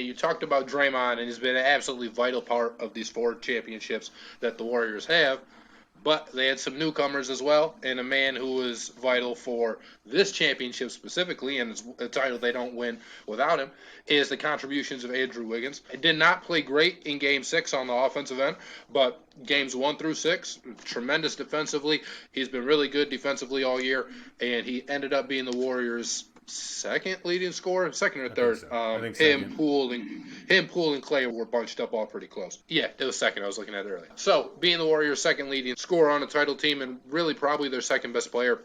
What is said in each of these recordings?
You talked about Draymond, and he's been an absolutely vital part of these 4 championships that the Warriors have. But they had some newcomers as well, and a man who was vital for this championship specifically, and it's a title they don't win without him, is the contributions of Andrew Wiggins. He did not play great in Game 6 on the offensive end, but games 1 through 6, tremendous defensively. He's been really good defensively all year, and he ended up being the Warriors' second leading scorer, second or third. I think second. Poole and Clay were bunched up all pretty close. Yeah, it was second. I was looking at it earlier. So being the Warriors' second leading scorer on a title team and really probably their second best player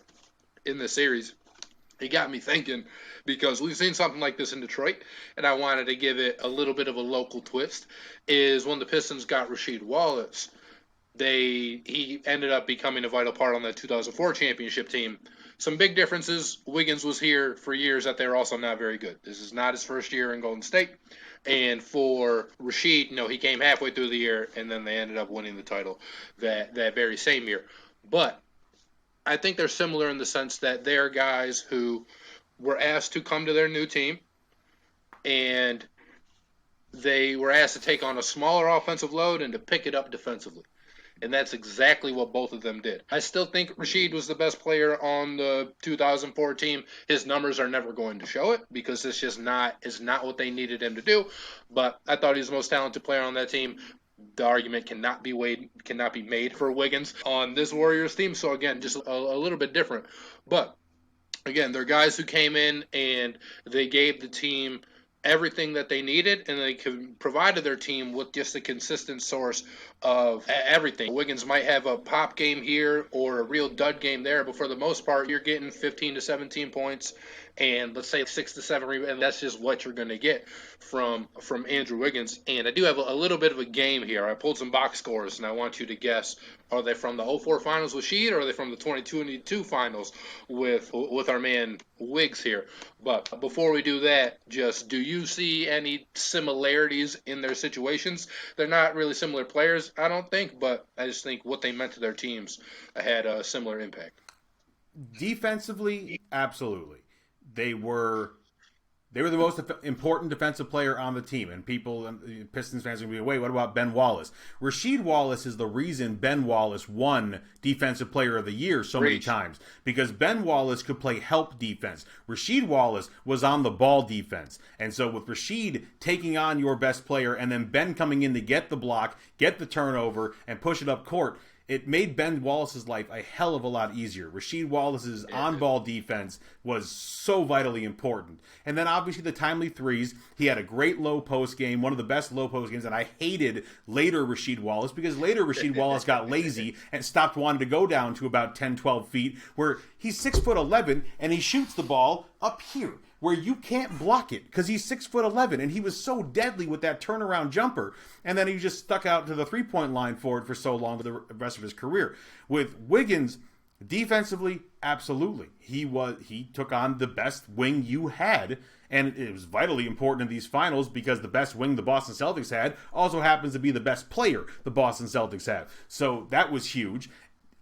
in this series, it got me thinking, because we've seen something like this in Detroit, and I wanted to give it a little bit of a local twist, is when the Pistons got Rasheed Wallace, he ended up becoming a vital part on that 2004 championship team. Some big differences. Wiggins was here for years that they're also not very good. This is not his first year in Golden State. And for Rasheed, he came halfway through the year, and then they ended up winning the title that very same year. But I think they're similar in the sense that they're guys who were asked to come to their new team, and they were asked to take on a smaller offensive load and to pick it up defensively. And that's exactly what both of them did. I still think Rasheed was the best player on the 2004 team. His numbers are never going to show it because it's just not what they needed him to do. But I thought he was the most talented player on that team. The argument cannot be made for Wiggins on this Warriors team. So again, just a little bit different. But again, they're guys who came in and they gave the team everything that they needed, and they provided their team with just a consistent source of everything. Wiggins might have a pop game here or a real dud game there, but for the most part, you're getting 15 to 17 points and let's say 6 to 7 rebounds, and that's just what you're going to get from Andrew Wiggins. And I do have a little bit of a game here. I pulled some box scores, and I want you to guess, are they from the 04 finals with Sheed, or are they from the 22 finals with our man Wiggs here? But before we do that, just do you see any similarities in their situations? They're not really similar players, I don't think, but I just think what they meant to their teams had a similar impact. Defensively, absolutely. They were the most important defensive player on the team, and Pistons fans are going to be, wait, what about Ben Wallace? Rasheed Wallace is the reason Ben Wallace won Defensive Player of the Year so many times, because Ben Wallace could play help defense. Rasheed Wallace was on the ball defense, and so with Rasheed taking on your best player and then Ben coming in to get the block, get the turnover, and push it up court, it made Ben Wallace's life a hell of a lot easier. Rasheed Wallace's on-ball defense was so vitally important. And then obviously the timely threes. He had a great low post game, one of the best low post games, and I hated later Rasheed Wallace because later Rasheed Wallace got lazy and stopped wanting to go down to about 10, 12 feet, where he's 6'11" and he shoots the ball up here, where you can't block it because he's 6'11", and he was so deadly with that turnaround jumper, and then he just stuck out to the 3-point line for it for so long for the rest of his career. With Wiggins, defensively, absolutely, he took on the best wing you had, and it was vitally important in these finals because the best wing the Boston Celtics had also happens to be the best player the Boston Celtics have. So that was huge.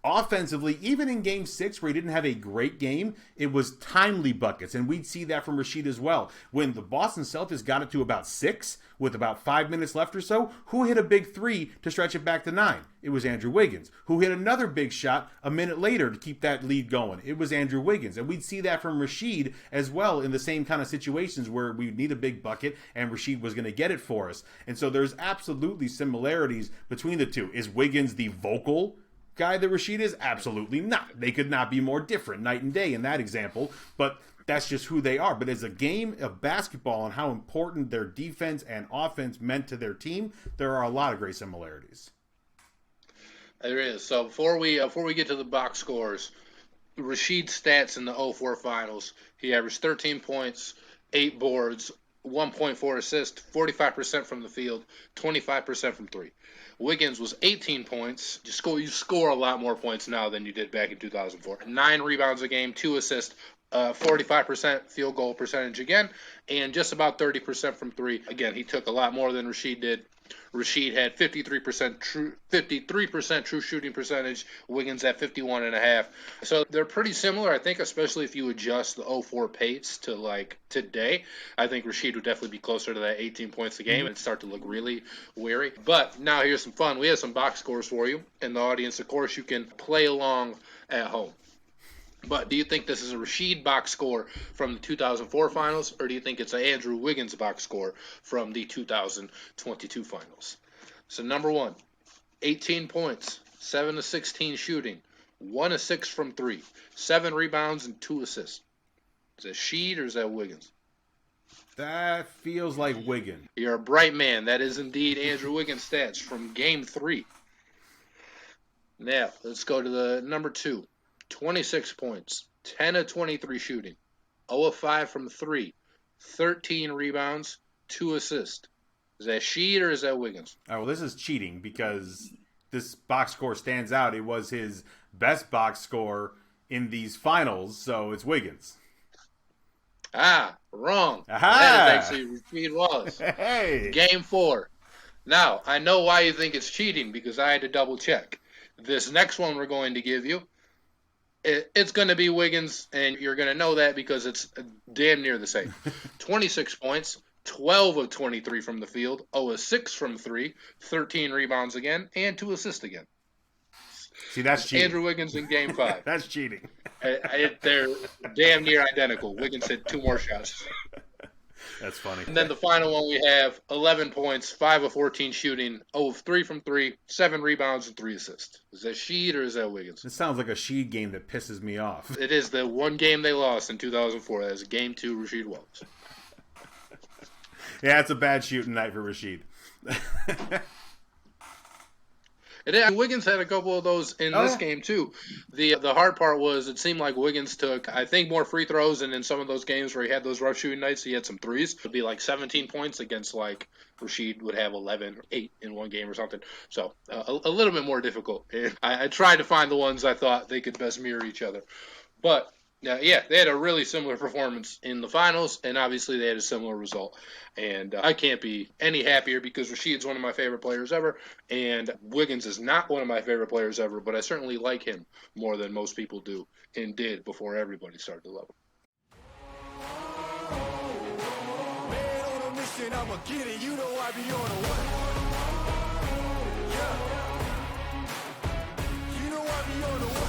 Offensively, even in Game 6 where he didn't have a great game, it was timely buckets, and we'd see that from Rasheed as well. When the Boston Celtics got it to about 6, with about 5 minutes left or so, who hit a big 3 to stretch it back to 9? It was Andrew Wiggins. Who hit another big shot a minute later to keep that lead going? It was Andrew Wiggins. And we'd see that from Rasheed as well in the same kind of situations where we need a big bucket and Rasheed was going to get it for us. And so there's absolutely similarities between the two. Is Wiggins the vocal guy that Rasheed is? Absolutely not. They could not be more different night and day in that example, but that's just who they are. But as a game of basketball and how important their defense and offense meant to their team, there are a lot of great similarities. There is. So before we get to the box scores, Rasheed's stats in the 04 finals, he averaged 13 points, 8 boards, 1.4 assists, 45% from the field, 25% from 3. Wiggins was 18 points. You score a lot more points now than you did back in 2004. 9 rebounds a game, 2 assists, 45% field goal percentage again, and just about 30% from three. Again, he took a lot more than Rasheed did. Rasheed had 53% true shooting percentage. Wiggins at 51.5. So they're pretty similar, I think, especially if you adjust the 0-4 pace to like today. I think Rasheed would definitely be closer to that 18 points a game and start to look really weary. But now here's some fun. We have some box scores for you in the audience. Of course, you can play along at home. But do you think this is a Rasheed box score from the 2004 finals, or do you think it's an Andrew Wiggins box score from the 2022 finals? So number one, 18 points, 7 of 16 shooting, 1 of 6 from 3, 7 rebounds, and 2 assists. Is that Sheed or is that Wiggins? That feels like Wiggins. You're a bright man. That is indeed Andrew Wiggins' stats from Game 3. Now, let's go to the number 2. 26 points, 10 of 23 shooting, 0 of 5 from 3, 13 rebounds, 2 assists. Is that Sheed or is that Wiggins? Oh, well, this is cheating because this box score stands out. It was his best box score in these finals, so it's Wiggins. Ah, wrong. Aha! That is actually Rasheed Wallace. Hey! Game 4. Now, I know why you think it's cheating because I had to double check. This next one we're going to give you, it's going to be Wiggins, and you're going to know that because it's damn near the same. 26 points, 12 of 23 from the field, 0 of 6 from 3, 13 rebounds again, and 2 assists again. See, that's cheating. Andrew Wiggins in Game 5. That's cheating. They're damn near identical. Wiggins hit 2 more shots. That's funny. And then the final one we have, 11 points, 5 of 14 shooting, 0 of 3 from 3, 7 rebounds, and 3 assists. Is that Sheed or is that Wiggins? This sounds like a Sheed game that pisses me off. It is the one game they lost in 2004. That is Game 2, Rasheed Wallace. Yeah, it's a bad shooting night for Rasheed. And Wiggins had a couple of those in this game, too. The hard part was it seemed like Wiggins took, I think, more free throws, and in some of those games where he had those rough shooting nights, he had some threes. It would be like 17 points against, like, Rasheed would have 11 or 8 in one game or something. So, a little bit more difficult. And I tried to find the ones I thought they could best mirror each other. But, yeah, they had a really similar performance in the finals, and obviously they had a similar result. And I can't be any happier because Rasheed's one of my favorite players ever, and Wiggins is not one of my favorite players ever, but I certainly like him more than most people do and did before everybody started to love him. Man on a mission, I'ma get it. You know I be on a way. Yeah. You know I be on the way.